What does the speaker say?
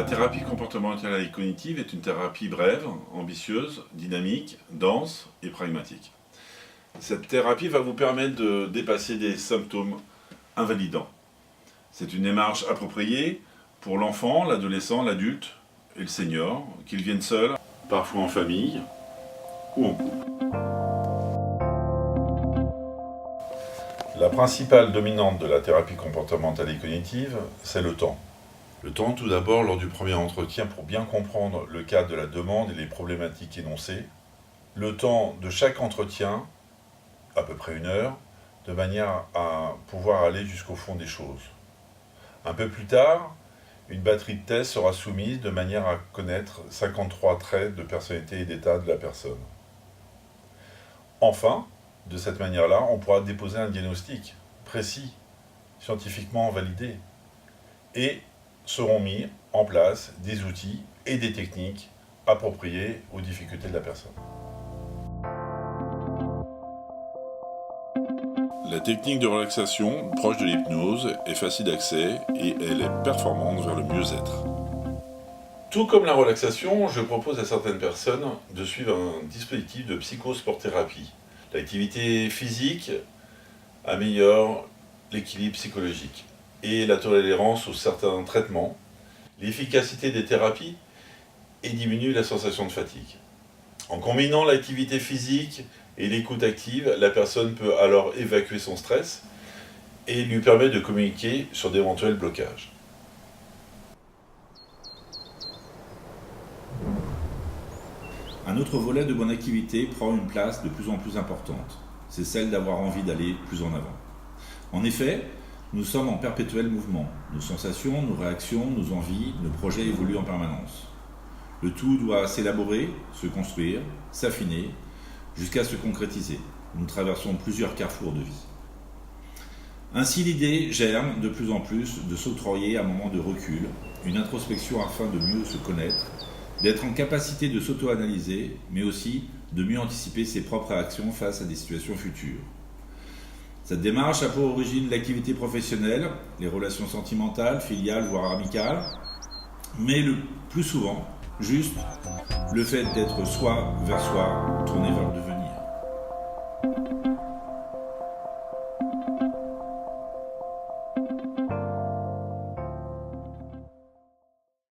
La thérapie comportementale et cognitive est une thérapie brève, ambitieuse, dynamique, dense et pragmatique. Cette thérapie va vous permettre de dépasser des symptômes invalidants. C'est une démarche appropriée pour l'enfant, l'adolescent, l'adulte et le senior, qu'ils viennent seuls, parfois en famille ou en couple. La principale dominante de la thérapie comportementale et cognitive, c'est le temps. Le temps tout d'abord lors du premier entretien pour bien comprendre le cadre de la demande et les problématiques énoncées. Le temps de chaque entretien, à peu près 1 heure, de manière à pouvoir aller jusqu'au fond des choses. Un peu plus tard, une batterie de tests sera soumise de manière à connaître 53 traits de personnalité et d'état de la personne. Enfin, de cette manière-là, on pourra déposer un diagnostic précis, scientifiquement validé, et seront mis en place des outils et des techniques appropriées aux difficultés de la personne. La technique de relaxation, proche de l'hypnose, est facile d'accès et elle est performante vers le mieux-être. Tout comme la relaxation, je propose à certaines personnes de suivre un dispositif de psychosport-thérapie. L'activité physique améliore l'équilibre psychologique et la tolérance aux certains traitements, l'efficacité des thérapies et diminue la sensation de fatigue. En combinant l'activité physique et l'écoute active, la personne peut alors évacuer son stress et lui permet de communiquer sur d'éventuels blocages. Un autre volet de bonne activité prend une place de plus en plus importante. C'est celle d'avoir envie d'aller plus en avant. En effet, nous sommes en perpétuel mouvement. Nos sensations, nos réactions, nos envies, nos projets évoluent en permanence. Le tout doit s'élaborer, se construire, s'affiner, jusqu'à se concrétiser. Nous traversons plusieurs carrefours de vie. Ainsi, l'idée germe de plus en plus de s'octroyer un moment de recul, une introspection afin de mieux se connaître, d'être en capacité de s'auto-analyser, mais aussi de mieux anticiper ses propres réactions face à des situations futures. Cette démarche a pour origine l'activité professionnelle, les relations sentimentales, filiales, voire amicales, mais le plus souvent, juste le fait d'être soi vers soi, tourné vers le devenir.